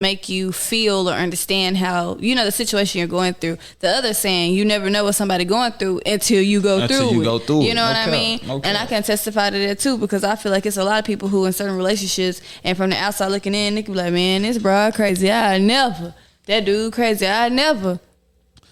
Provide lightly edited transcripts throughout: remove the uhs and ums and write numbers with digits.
make you feel or understand how, the situation you're going through. The other saying, you never know what somebody going through until you go through it. You know what I mean? And I can testify to that too, because I feel like it's a lot of people who in certain relationships, and from the outside looking in, they can be like, man, this broad crazy. That dude crazy. I never.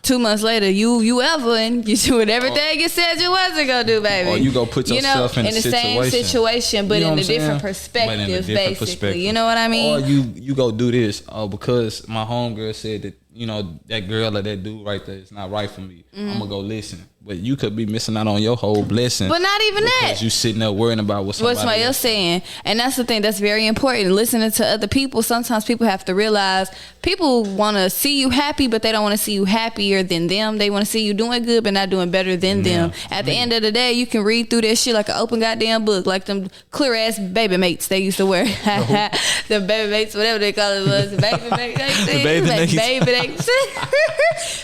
2 months later, you ever, and you doing everything you said you wasn't gonna do, baby. Or you go put yourself in the same situation, but in a different perspective, basically. You know what I mean? Or you go do this, because my homegirl said that, that girl or that dude right there is not right for me. I'm gonna go listen. But you could be missing out on your whole blessing. But not even that. Because you sitting there worrying about what somebody else saying. And that's the thing that's very important. Listening to other people, sometimes people have to realize people want to see you happy, but they don't want to see you happier than them. They want to see you doing good, but not doing better than them. At the end of the day, you can read through that shit like an open goddamn book, like them clear ass baby mates they used to wear. The baby mates, whatever they call it was. Baby mates. Baby mates.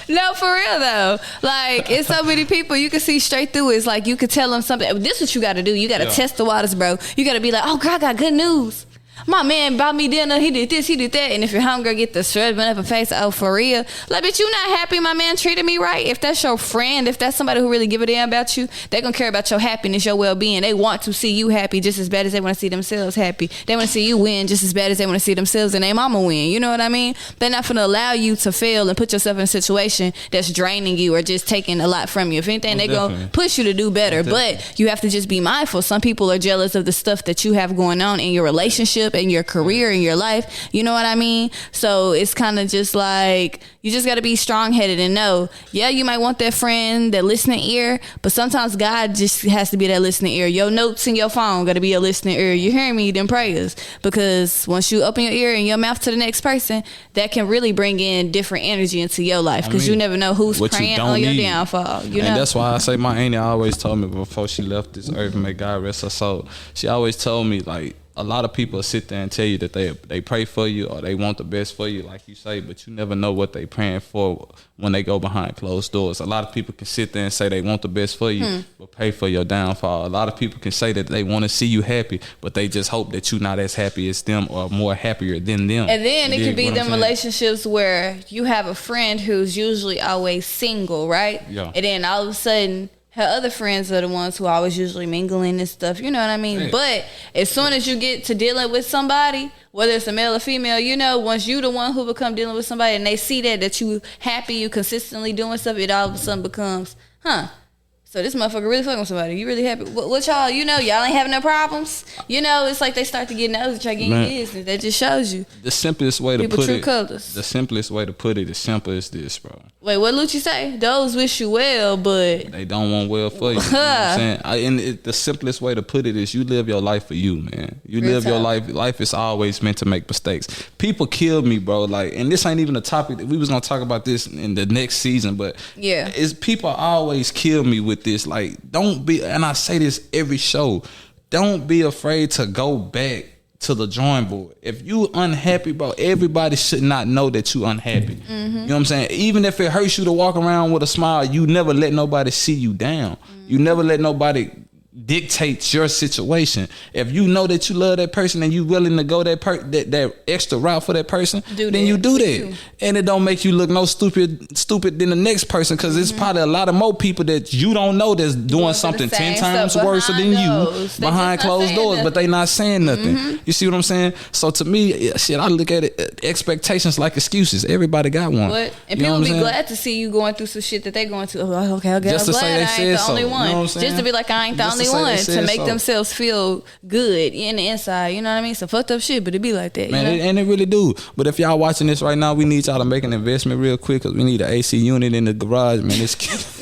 No, for real though. Like, it's so many people you can see straight through it. It's like you could tell them something. This is what you got to do. You got to test the waters, bro. You got to be like, oh, girl, I got good news. My man bought me dinner. He did this, he did that. And if your homegirl get the shrug up her face, oh, for real? Like, bitch, you not happy my man treated me right? If that's your friend, if that's somebody who really give a damn about you, they gonna care about your happiness, your well-being. They want to see you happy just as bad as they want to see themselves happy. They want to see you win just as bad as they want to see themselves and their mama win. You know what I mean? They're not gonna allow you to fail and put yourself in a situation that's draining you or just taking a lot from you. If anything, they gonna push you to do better. But you have to just be mindful. Some people are jealous of the stuff that you have going on in your relationship and your career, in your life. You know what I mean? So it's kind of just like, you just got to be strong-headed and know, you might want that friend, that listening ear, but sometimes God just has to be that listening ear. Your notes in your phone got to be a listening ear. You hearing me? Them prayers. Because once you open your ear and your mouth to the next person, that can really bring in different energy into your life, because you never know who's praying on your downfall. And that's why I say my auntie always told me before she left this earth, may God rest her soul, she always told me, like, a lot of people sit there and tell you that they pray for you or they want the best for you, like you say, but you never know what they praying for when they go behind closed doors. A lot of people can sit there and say they want the best for you, but pray for your downfall. A lot of people can say that they want to see you happy, but they just hope that you're not as happy as them or more happier than them. And then it could be them relationships where you have a friend who's usually always single, right? Yeah. And then all of a sudden, her other friends are the ones who are always usually mingling and stuff. You know what I mean? Right. But as soon as you get to dealing with somebody, whether it's a male or female, once you the one who become dealing with somebody and they see that you happy, you consistently doing stuff, it all of a sudden becomes, so this motherfucker really fucking with somebody. You really happy? What y'all, y'all ain't having no problems? It's like they start to get nosy, try to get in business. That just shows you. The simplest way to put it. Colors. The simplest way to put it is simple as this, bro. Wait, what Lucci say? Those wish you well, but they don't want well for you. You know what I'm saying? The simplest way to put it is you live your life for you, man. You live your life. Life is always meant to make mistakes. People kill me, bro. Like, and this ain't even a topic that we was gonna talk about this in the next season, but it's people always kill me with this. Like, don't be, and I say this every show, don't be afraid to go back to the drawing board. If you unhappy, bro, everybody should not know that you unhappy. You know what I'm saying? Even if it hurts you to walk around with a smile, you never let nobody see you down. You never let nobody dictate your situation. If you know that you love that person and you willing to go that extra route for that person, then you do that. And it don't make you look no stupid than the next person, because it's probably a lot of more people that you don't know that's doing something 10 times worse than you behind closed doors, but they not saying nothing. You see what I'm saying? So to me, shit, I look at it, expectations like excuses. Everybody got one. And people be glad to see you going through some shit that they going through. Oh, okay, I'm glad I ain't the only one. Just to be like, I ain't the only one, to make themselves feel good in the inside. You know what I mean? So fucked up shit, but it be like that. Man, and it really do. But if y'all watching this right now, we need y'all to make an investment real quick, because we need an AC unit in the garage, man. It's because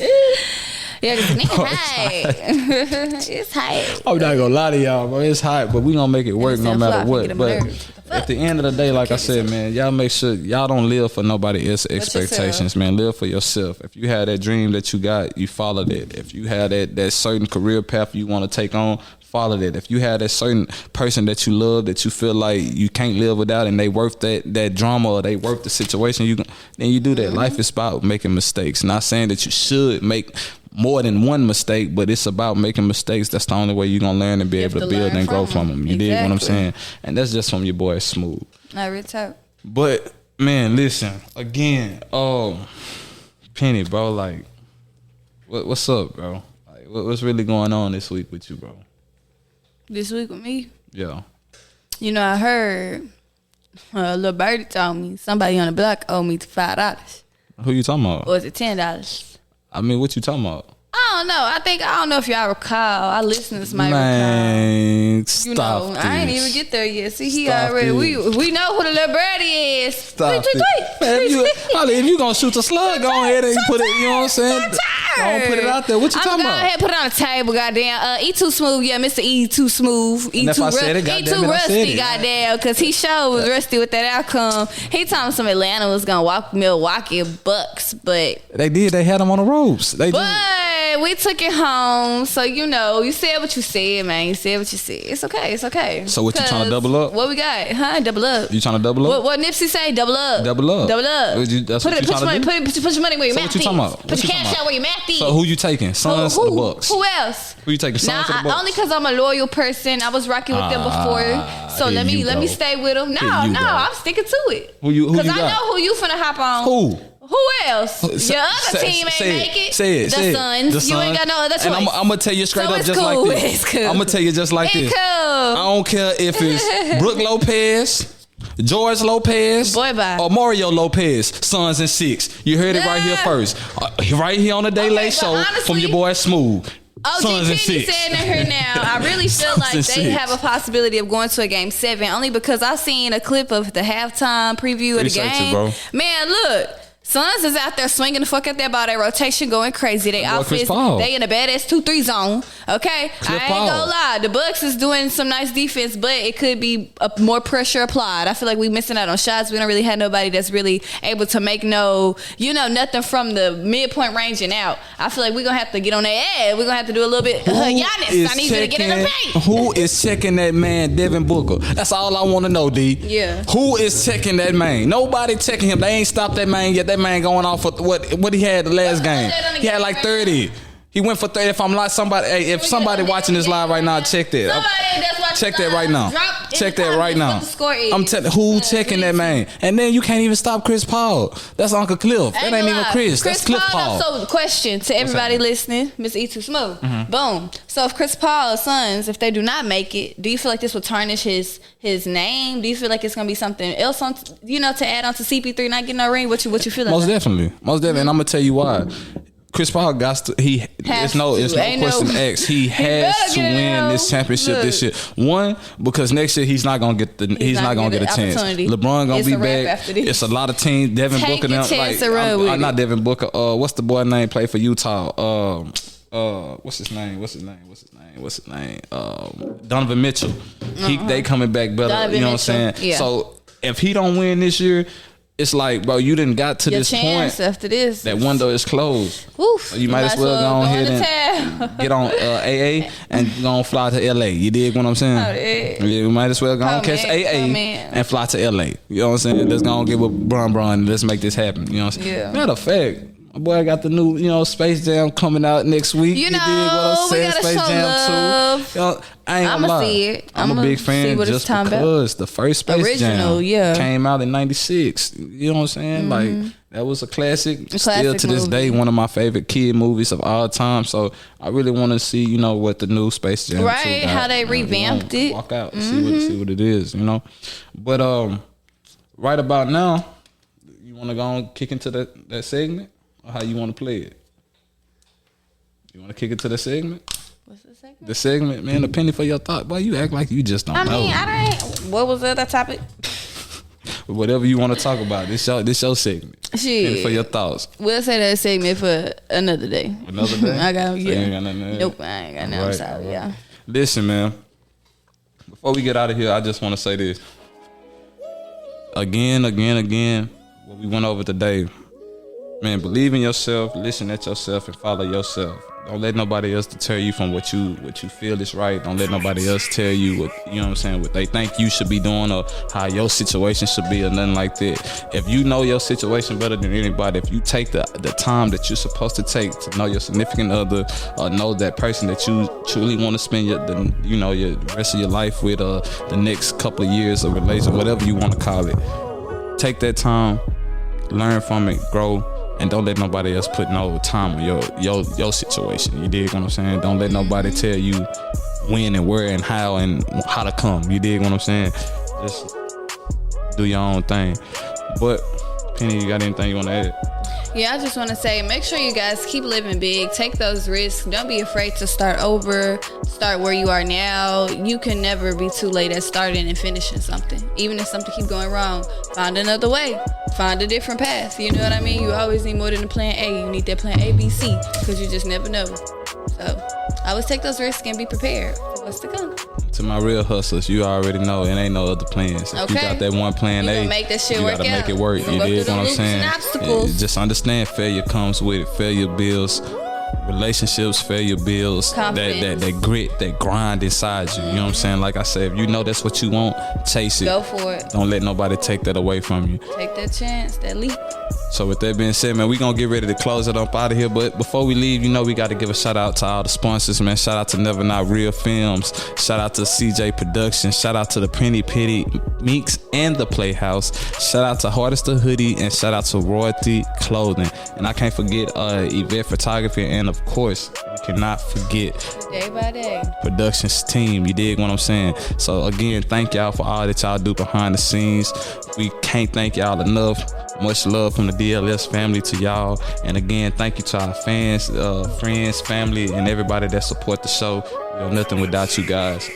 it's hot. It's hot. I'm not gonna lie to y'all, bro. It's hot, but we gonna make it work no matter what. But at the end of the day, like I said, man, y'all make sure y'all don't live for nobody else's expectations, man. Live for yourself. If you have that dream that you got, you follow that. If you have that certain career path you want to take on, follow that. If you have that certain person that you love, that you feel like you can't live without, and they worth that drama, or they worth the situation, then you do that. Life is about making mistakes. Not saying that you should make more than one mistake, but it's about making mistakes. That's the only way you're gonna learn and be able to build and grow from them. You dig what I'm saying? And that's just from your boy Smooth. Real talk. But man, listen again. Penny, bro. Like, what's up, bro? Like, what's really going on this week with you, bro? This week with me? Yeah. You know, I heard little birdie told me somebody on the block owed me $5. Who you talking about? Or was it $10? I mean, what you talking about? I don't know. I don't know if y'all recall. Our listeners might Man, recall. stop You know, this. I ain't even get there yet. See, he Stop already. this. We know who the little birdie is. Stop Tweet. Man, if you gonna shoot the slug, go ahead and put it. You know what I'm saying? Don't put it out there. What you talking about? Go ahead, put it on the table, goddamn. E2 Smooth, yeah, Mr. E2 Smooth. And if I said it, goddamn E2 it, I said Rusty, it. goddamn, because he sure was rusty with that outcome. He told me some Atlanta was gonna walk Milwaukee Bucks, but They did. They had them on the ropes. They but just, we took it home. So you know, you said what you said, man. You said what you said. It's okay. It's okay. So what, you trying to double up? What we got? Huh? Double up. You trying to double up? What Nipsey say? Double up. Double up. Double up. That's what you put trying to do? Put your money where your So mouth what you is. talking about? Put What your you talking cash about? out where your mouth is. So who you taking? Suns or the Bucks? Who else? Who you taking? Suns or the Bucks? Only because I'm a loyal person. I was rocking with them before. So here let you me go. stay with them. No, Here you go. I'm sticking to it. Who you Because I got? know who you finna hop on. Who? Who else? Your other team ain't make it. Say it. The Suns. You ain't got no other choice. And I'm gonna tell you straight So up it's just cool. like this. It's cool. I'm gonna tell you just like It's this. cool. I don't care if it's Brooke Lopez, George Lopez, Boy, bye. or Mario Lopez, Suns and 6. You heard it right here first. Right here on the Day Late but Show honestly, from your boy Smooth. Suns and OG 6. saying to her now, I really feel Suns like and they 6. have a possibility of going to a game 7 only because I seen a clip of the halftime preview of the Research it, game. bro. Man, look. Suns is out there swinging the fuck out there by their rotation, going crazy. They outfits, they in a badass 2-3 zone. Okay, I ain't gonna lie. The Bucks is doing some nice defense, but it could be more pressure applied. I feel like we missing out on shots. We don't really have nobody that's really able to make nothing from the midpoint range and out. I feel like we're gonna have to get on their ass. We're gonna have to do a little bit. Giannis, I need you to get in the paint. Who is checking that man, Devin Booker? That's all I want to know, D. Yeah. Who is checking that man? Nobody checking him. They ain't stopped that man yet. That man going off for what he had the last game. He had like 30. He went for 30. If I'm like somebody, hey, if somebody watching this live right now, check that. Check that right now. Check that right now. I'm telling who checking that man. And then you can't even stop Chris Paul. That's Uncle Cliff. That ain't even Chris. That's Cliff Paul. So question to everybody listening, Miss E2 Smooth. Mm-hmm. Boom. So if Chris Paul's Suns, if they do not make it, do you feel like this will tarnish his name? Do you feel like it's gonna be something else on to add on to CP3 not getting no ring? What you feel like? Most definitely. And I'm gonna tell you why. Chris Paul got to. It's no question X. He has to win this championship this year. One, because next year he's not gonna get a chance. LeBron gonna be back. It's a lot of teams. Devin Booker, not Devin Booker. What's the boy name? Play for Utah. What's his name? Donovan Mitchell. They coming back better. Donovan you know Mitchell. what I'm saying? Yeah. So if he don't win this year, it's like, bro, you didn't got to Your this chance point. after this, that window is closed. Oof, You might as well go ahead and get on AA and go on fly to LA. You dig what I'm saying? You might as well go on catch AA and fly to LA. You know what I'm saying? Let's go and get with Bron and let's make this happen. You know what I'm saying? Yeah. Matter of fact, my boy got the new, Space Jam coming out next week. You dig what know, I'm saying? we gotta Space show Jam love. 2. I ain't gonna lie. See it. I'm a big fan just because the first Space Jam came out in '96. You know what I'm saying? Like that was a classic. Still to this day, one of my favorite kid movies of all time. So I really want to see, what the new Space Jam 2 got. how they revamped it. Walk out and see what it is, But right about now, you want to go and kick into that segment, or how you want to play it? You want to kick into the segment? What's the segment? The segment, man. A penny for your thought. Boy, you act like you just don't know. What was the other topic? Whatever you want to talk about. This your segment. Shit. Penny for your thoughts. We'll say that segment for another day. Another day? I got So you ain't got nothing to add? Nope, I ain't got nothing. Right, Sorry, right. yeah. Listen, man. Before we get out of here, I just want to say this. Again. What we went over today. Man, believe in yourself, listen at yourself, and follow yourself. Don't let nobody else deter you from what you feel is right. Don't let nobody else tell you what they think you should be doing or how your situation should be or nothing like that. If you know your situation better than anybody, if you take the time that you're supposed to take to know your significant other or know that person that you truly want to spend your rest of your life with, the next couple of years of relation, whatever you want to call it, take that time, learn from it, grow, and don't let nobody else put no time on your situation. You dig what I'm saying? Don't let nobody tell you when and where and how to come. You dig what I'm saying? Just do your own thing. But Penny, you got anything you want to add? Yeah, I just want to say, make sure you guys keep living big. Take those risks. Don't be afraid to start over. Start where you are now. You can never be too late at starting and finishing something. Even if something keeps going wrong, find another way. Find a different path. You know what I mean? You always need more than a plan A. You need that plan A, B, C, because you just never know. So always take those risks and be prepared for what's to come. To my real hustlers, you already know it ain't no other plans. If you got that one plan A, make that shit you work gotta make it work. You dig what I'm saying? Just understand failure comes with it. Failure builds relationships, failure builds that grit, that grind inside you. You know what I'm saying? Like I said, if you know that's what you want, chase it. Go for it. Don't let nobody take that away from you. Take that chance, that leap. So with that being said, man, we gonna get ready to close it up out of here. But before we leave, you know we got to give a shout out to all the sponsors, man. Shout out to Never Not Real Films. Shout out to CJ Productions. Shout out to the Penny Pity Meeks and the Playhouse. Shout out to Hardest the Hoodie, and shout out to Royalty Clothing. And I can't forget Event Photography, and of course, we cannot forget Day by Day Productions team. You dig what I'm saying? So again, thank y'all for all that y'all do behind the scenes. We can't thank y'all enough. Much love from the DLS family to y'all. And again, thank you to our fans, friends, family, and everybody that support the show. We are nothing without you guys.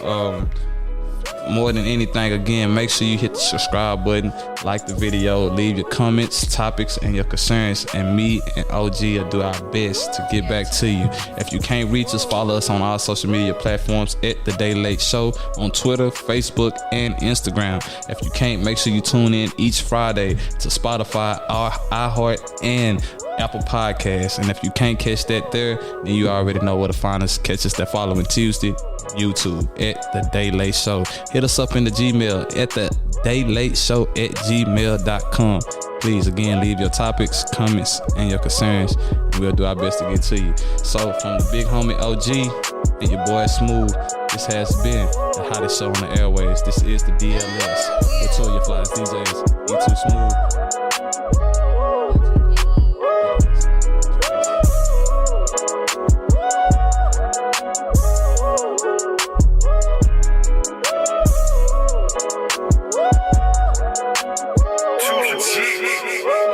More than anything, again, make sure you hit the subscribe button, like the video, leave your comments, topics, and your concerns, and me and OG will do our best to get back to you. If you can't reach us, follow us on our social media platforms at The Day Late Show on Twitter, Facebook, and Instagram. If you can't, make sure you tune in each Friday to Spotify, iHeart, and Apple Podcasts. And if you can't catch that there, then you already know where to find us. Catch us that following Tuesday, YouTube at The Day Late Show. Hit us up in the Gmail at The Day Late Show at gmail.com. Please, again, leave your topics, comments, and your concerns, and we'll do our best to get to you. So from the big homie OG and your boy Smooth, this has been the hottest show on the airways. This is the DLS. Latoya Flies DJs. E2 Smooth. Too legit.